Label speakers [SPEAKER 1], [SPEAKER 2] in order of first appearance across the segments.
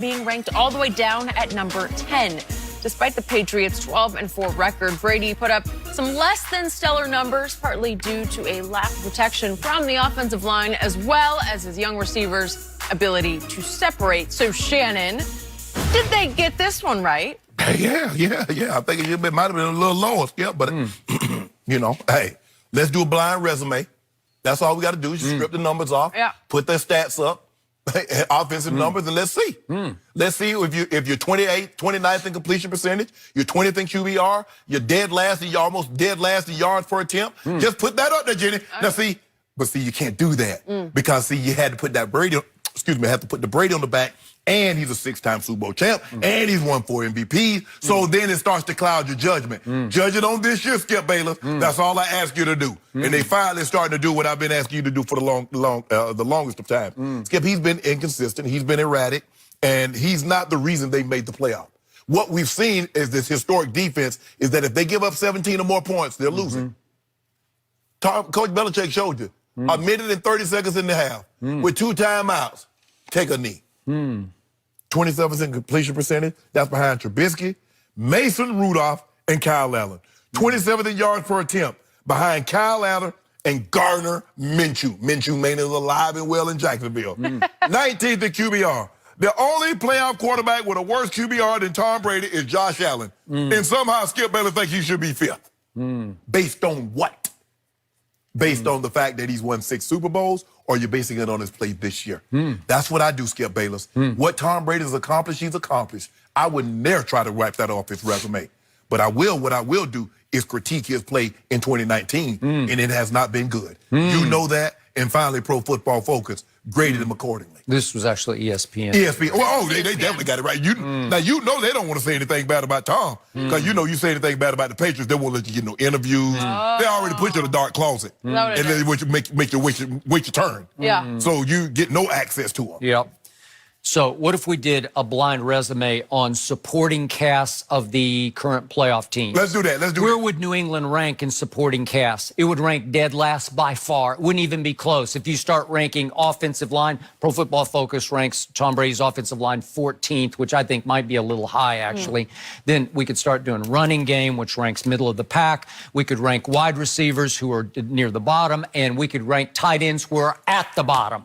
[SPEAKER 1] being ranked all the way down at number 10. Despite the Patriots' 12-4 record, Brady put up some less than stellar numbers, partly due to a lack of protection from the offensive line, as well as his young receivers' ability to separate. So, Shannon, did they get this one right?
[SPEAKER 2] Yeah. I think it might have been a little lower, Skip, but, hey, let's do a blind resume. That's all we got to do is strip the numbers off, put their stats up, offensive numbers, and let's see. Let's see if you're 29th in completion percentage, you're 20th in QBR, you're dead last, you're almost dead last in yards per attempt. Just put that up there, Jenny. Now see, you can't do that because you had to put that Brady, have to put the Brady on the back, and he's a 6-time Super Bowl champ, and he's won 4 MVPs. So then it starts to cloud your judgment. Judge it on this year, Skip Bayless. That's all I ask you to do. And they finally starting to do what I've been asking you to do for the longest of time. Skip, he's been inconsistent, he's been erratic, and he's not the reason they made the playoff. What we've seen is this historic defense is that if they give up 17 or more points, they're losing. Coach Belichick showed you. A minute and 30 seconds in the half with 2 timeouts. Take a knee. 27% completion percentage. That's behind Trubisky, Mason Rudolph, and Kyle Allen. 27th in yards per attempt behind Kyle Allen and Gardner Minshew. Minshew made it alive and well in Jacksonville. 19th in QBR. The only playoff quarterback with a worse QBR than Tom Brady is Josh Allen. And somehow Skip Bayless thinks he should be 5th. Based on what? Based on the fact that he's won 6 Super Bowls, or you're basing it on his play this year? That's what I do, Skip Bayless. What Tom Brady's accomplished, he's accomplished. I would never try to wipe that off his resume. But what I will do is critique his play in 2019, and it has not been good. You know that, and finally Pro Football Focus graded him accordingly.
[SPEAKER 3] This was actually ESPN.
[SPEAKER 2] ESPN. Well, they definitely got it right. Now, you know they don't want to say anything bad about Tom, because you say anything bad about the Patriots, they won't let you get no interviews. They already put you in a dark closet, and then make you wait your turn. So you get no access to them.
[SPEAKER 3] Yep. So what if we did a blind resume on supporting casts of the current playoff teams?
[SPEAKER 2] Let's do that.
[SPEAKER 3] Where would New England rank in supporting casts? It would rank dead last by far. It wouldn't even be close. If you start ranking offensive line, Pro Football Focus ranks Tom Brady's offensive line 14th, which I think might be a little high, actually. Then we could start doing running game, which ranks middle of the pack. We could rank wide receivers, who are near the bottom, and we could rank tight ends, who are at the bottom.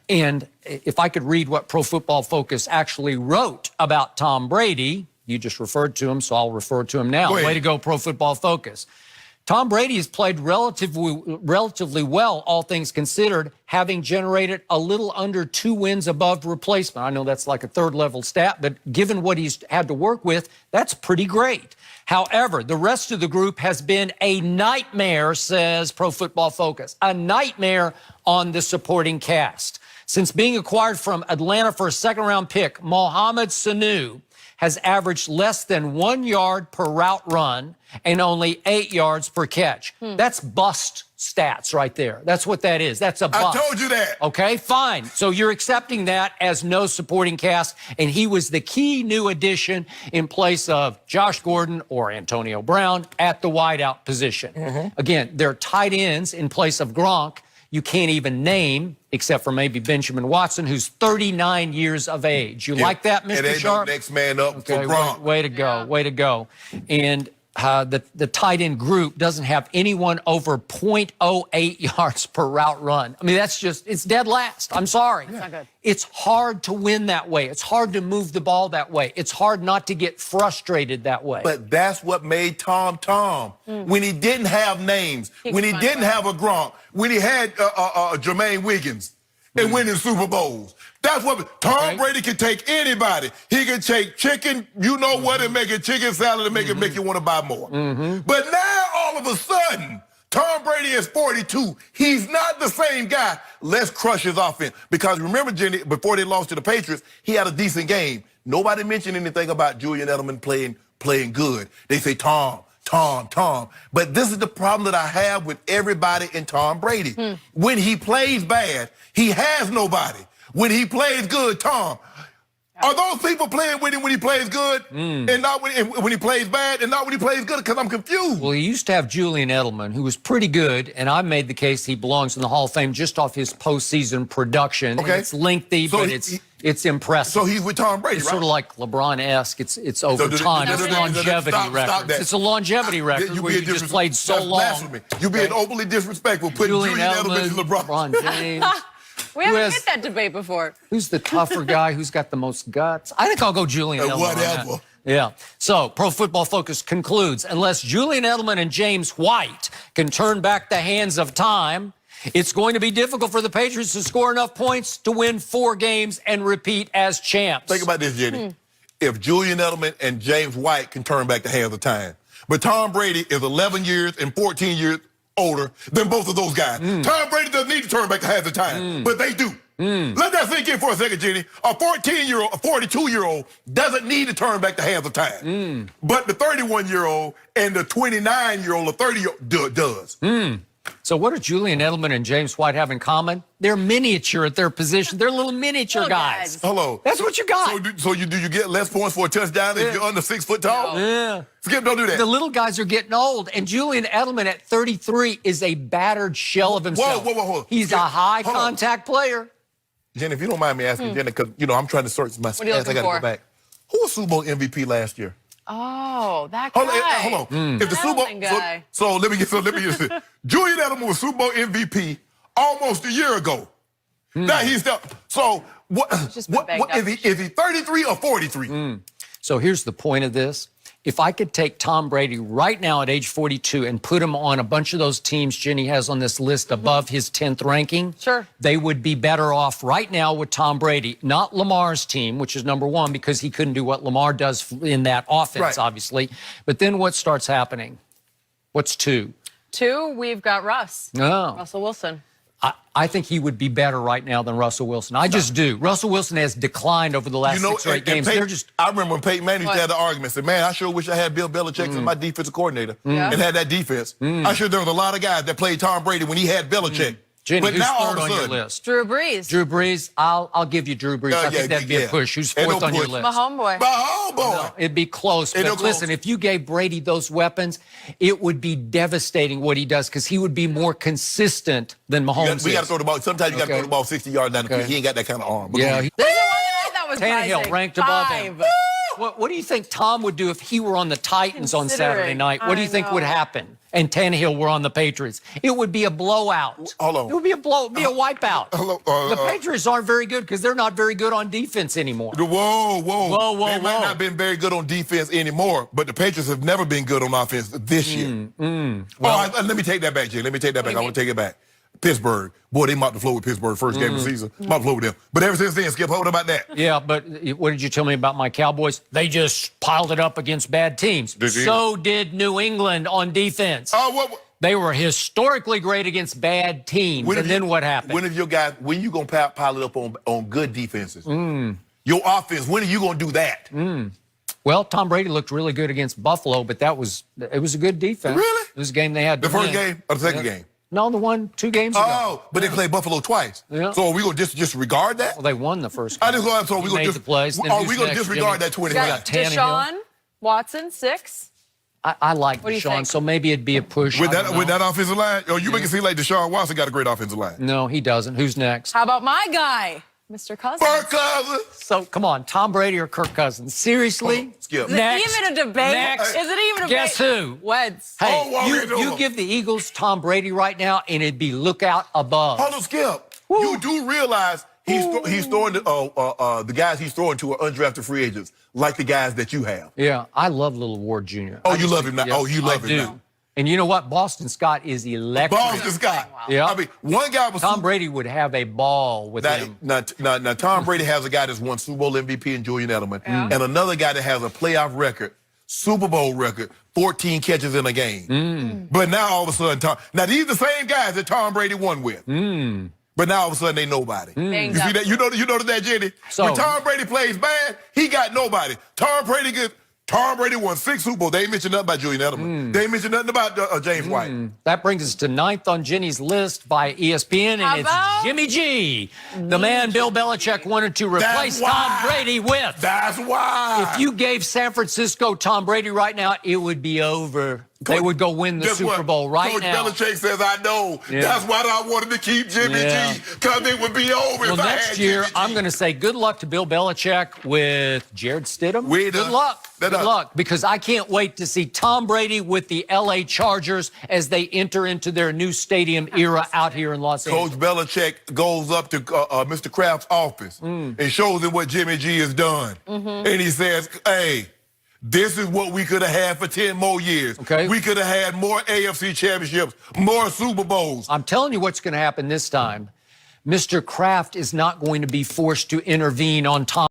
[SPEAKER 3] And if I could read what Pro Football Focus actually wrote about Tom Brady, you just referred to him, so I'll refer to him now. Way to go, Pro Football Focus. Tom Brady has played relatively well, all things considered, having generated a little under 2 wins above replacement. I know that's like a third-level stat, but given what he's had to work with, that's pretty great. However, the rest of the group has been a nightmare, says Pro Football Focus. A nightmare on the supporting cast. Since being acquired from Atlanta for a 2nd-round pick, Mohamed Sanu has averaged less than 1 yard per route run and only 8 yards per catch. That's bust stats right there. That's what that is. That's a bust.
[SPEAKER 2] I told you that.
[SPEAKER 3] Okay, fine. So you're accepting that as no supporting cast, and he was the key new addition in place of Josh Gordon or Antonio Brown at the wideout position. Again, they're tight ends in place of Gronk. You can't even name, except for maybe Benjamin Watson, who's 39 years of age. You like that, Mr. Sharp?
[SPEAKER 2] No next man up for Gronk.
[SPEAKER 3] Way to go, way to go. And the tight end group doesn't have anyone over 0.08 yards per route run. I mean, it's dead last. I'm sorry.
[SPEAKER 1] Not good.
[SPEAKER 3] It's hard to win that way. It's hard to move the ball that way. It's hard not to get frustrated that way.
[SPEAKER 2] But that's what made Tom Tom. When he didn't have names, when he didn't have a Gronk, when he had Jermaine Wiggins and winning Super Bowls. That's what Tom Brady can take anybody. He can take chicken, and make a chicken salad and make you want to buy more. But now all of a sudden, Tom Brady is 42. He's not the same guy. Let's crush his offense. Because remember, Jenny, before they lost to the Patriots, he had a decent game. Nobody mentioned anything about Julian Edelman playing good. They say Tom. But this is the problem that I have with everybody in Tom Brady. When he plays bad, he has nobody. When he plays good, Tom, are those people playing with him when he plays good and not when he plays bad and not when he plays good? Because I'm confused.
[SPEAKER 3] Well, he used to have Julian Edelman, who was pretty good, and I made the case he belongs in the Hall of Fame just off his postseason production.
[SPEAKER 2] Okay.
[SPEAKER 3] It's lengthy,
[SPEAKER 2] So
[SPEAKER 3] but It's impressive.
[SPEAKER 2] So he's with Tom Brady,
[SPEAKER 3] It's
[SPEAKER 2] right?
[SPEAKER 3] sort of like LeBron-esque. It's over time. It's longevity record. It's a longevity record where you just played so long.
[SPEAKER 2] Blasphemy. You being overly disrespectful, putting Julian Edelman and LeBron
[SPEAKER 3] James.
[SPEAKER 1] We haven't hit that debate before.
[SPEAKER 3] Who's the tougher guy? Who's got the most guts? I think I'll go Julian Edelman.
[SPEAKER 2] Whatever.
[SPEAKER 3] Yeah. So, Pro Football Focus concludes, unless Julian Edelman and James White can turn back the hands of time, it's going to be difficult for the Patriots to score enough points to win 4 games and repeat as champs.
[SPEAKER 2] Think about this, Jenny. If Julian Edelman and James White can turn back the hands of time, but Tom Brady is 11 years and 14 years older than both of those guys. Tom Brady doesn't need to turn back the hands of time, but they do. Let that sink in for a second, Jenny. A 14-year-old, a 42-year-old doesn't need to turn back the hands of time. But the 31-year-old and the 29-year-old or 30-year-old does.
[SPEAKER 3] So what do Julian Edelman and James White have in common? They're miniature at their position. They're little miniature guys.
[SPEAKER 2] Hello.
[SPEAKER 3] That's what you got.
[SPEAKER 2] So do you get less points for a touchdown if you're under 6 foot tall?
[SPEAKER 3] Yeah.
[SPEAKER 2] Skip, don't do that.
[SPEAKER 3] The little guys are getting old, and Julian Edelman at 33 is a battered shell of himself.
[SPEAKER 2] Whoa.
[SPEAKER 3] He's a high-contact player.
[SPEAKER 2] Jenny, if you don't mind me asking, Jenny, because, I'm trying to search my stats. I got to go back. Who was Super Bowl MVP last year?
[SPEAKER 1] Oh, that guy.
[SPEAKER 2] Hold on. If the Super Bowl
[SPEAKER 1] guy.
[SPEAKER 2] So let me get this. Julian Edelman was Super Bowl MVP almost a year ago. Now he's still. So what is he 33 or 43?
[SPEAKER 3] So here's the point of this. If I could take Tom Brady right now at age 42 and put him on a bunch of those teams Jenny has on this list above his 10th ranking, they would be better off right now with Tom Brady. Not Lamar's team, which is number 1, because he couldn't do what Lamar does in that offense, obviously. But then what starts happening? What's 2?
[SPEAKER 1] 2, we've got Russell Wilson.
[SPEAKER 3] I think he would be better right now than Russell Wilson. I just do. Russell Wilson has declined over the last 6 or 8 games.
[SPEAKER 2] I remember when Peyton Manning had the argument. Said, man, I sure wish I had Bill Belichick as my defensive coordinator and had that defense. I sure there was a lot of guys that played Tom Brady when he had Belichick.
[SPEAKER 3] Jenny,
[SPEAKER 2] but
[SPEAKER 3] who's
[SPEAKER 2] now
[SPEAKER 3] third on your list?
[SPEAKER 1] Drew Brees.
[SPEAKER 3] Drew Brees, I'll give you Drew Brees. I think that'd be a push. Who's 4th on your list?
[SPEAKER 1] My homeboy.
[SPEAKER 2] No,
[SPEAKER 3] it'd be close. But listen, if you gave Brady those weapons, it would be devastating what he does because he would be more consistent than Mahomes.
[SPEAKER 2] We got to throw the ball. Sometimes you got to throw the ball 60 yards down the field. He ain't got that kind of arm.
[SPEAKER 3] Yeah.
[SPEAKER 1] This is one that I thought was
[SPEAKER 3] Tannehill ranked above him. What do you think Tom would do if he were on the Titans on Saturday night? What do you think would happen? And Tannehill were on the Patriots. It would be a blowout.
[SPEAKER 2] Hold on.
[SPEAKER 3] It would be a wipeout. The Patriots aren't very good because they're not very good on defense anymore.
[SPEAKER 2] Whoa. They might not have been very good on defense anymore, but the Patriots have never been good on offense this year. Let me take that back, Jay. I want to take it back. Pittsburgh. Boy, they mopped the floor with Pittsburgh first game of the season. Mopped the floor with them. But ever since then, Skip, what about that?
[SPEAKER 3] Yeah, but what did you tell me about my Cowboys? They just piled it up against bad teams. So did New England on defense. They were historically great against bad teams. Then what happened?
[SPEAKER 2] When you going to pile it up on good defenses? Your offense, when are you going to do that?
[SPEAKER 3] Well, Tom Brady looked really good against Buffalo, but it was a good defense.
[SPEAKER 2] Really?
[SPEAKER 3] It was a game they had to
[SPEAKER 2] win. The first
[SPEAKER 3] win.
[SPEAKER 2] game or the second game?
[SPEAKER 3] No, the one 2 games ago.
[SPEAKER 2] Oh, but they played Buffalo twice. Yeah. So are we going to disregard that?
[SPEAKER 3] Well, they won the first game.
[SPEAKER 2] I just go out, so we're going to disregard that 25.
[SPEAKER 1] Deshaun Watson, 6.
[SPEAKER 3] I like Deshaun, so maybe it'd be a push.
[SPEAKER 2] With that offensive line? You make it seem like Deshaun Watson got a great offensive line.
[SPEAKER 3] No, he doesn't. Who's next?
[SPEAKER 1] How about my guy, Mr. Cousins?
[SPEAKER 2] Kirk Cousins.
[SPEAKER 3] So, come on, Tom Brady or Kirk Cousins? Seriously?
[SPEAKER 2] Skip.
[SPEAKER 1] Is it even a debate?
[SPEAKER 3] Next.
[SPEAKER 1] Is it even a debate?
[SPEAKER 3] Guess who?
[SPEAKER 1] Wentz.
[SPEAKER 3] Hey, you give the Eagles Tom Brady right now, and it'd be lookout above.
[SPEAKER 2] Hold on, Skip. Woo. You do realize he's throwing the guys he's throwing to are undrafted free agents, like the guys that you have.
[SPEAKER 3] Yeah, I love Little Ward Jr.
[SPEAKER 2] Oh, you love him now? Oh, you love him now?
[SPEAKER 3] And you know what? Boston Scott is electric.
[SPEAKER 2] Boston Scott.
[SPEAKER 1] Wow.
[SPEAKER 3] Yeah.
[SPEAKER 2] I mean, one guy was...
[SPEAKER 3] Tom Brady would have a ball with him.
[SPEAKER 2] Now, Tom Brady has a guy that's won Super Bowl MVP in Julian Edelman, and another guy that has a playoff record, Super Bowl record, 14 catches in a game. But now, all of a sudden, these are the same guys that Tom Brady won with. But now, all of a sudden, they nobody. You see that? You notice that, Jenny?
[SPEAKER 3] So,
[SPEAKER 2] when Tom Brady plays bad, he got nobody. Tom Brady won 6 Super Bowls. They ain't mentioned nothing about Julian Edelman. They ain't mentioned nothing about James White.
[SPEAKER 3] That brings us to 9th on Jenny's list by ESPN, and it's Jimmy G, the man Bill Belichick wanted to replace Tom Brady with.
[SPEAKER 2] That's why.
[SPEAKER 3] If you gave San Francisco Tom Brady right now, it would be over. They would go win the Super Bowl right now.
[SPEAKER 2] Coach Belichick says, I know.
[SPEAKER 3] Yeah.
[SPEAKER 2] That's why I wanted to keep Jimmy G, because it would be over
[SPEAKER 3] well,
[SPEAKER 2] if I
[SPEAKER 3] next
[SPEAKER 2] had
[SPEAKER 3] year,
[SPEAKER 2] Jimmy G.
[SPEAKER 3] I'm going to say good luck to Bill Belichick with Jared Stidham. Good luck. Good luck, because I can't wait to see Tom Brady with the L.A. Chargers as they enter into their new stadium era out here in Los Angeles.
[SPEAKER 2] Coach Belichick goes up to Mr. Kraft's office and shows him what Jimmy G has done. And he says, hey, this is what we could have had for 10 more years.
[SPEAKER 3] Okay.
[SPEAKER 2] We could have had more AFC championships, more Super Bowls.
[SPEAKER 3] I'm telling you what's going to happen this time. Mr. Kraft is not going to be forced to intervene on Tom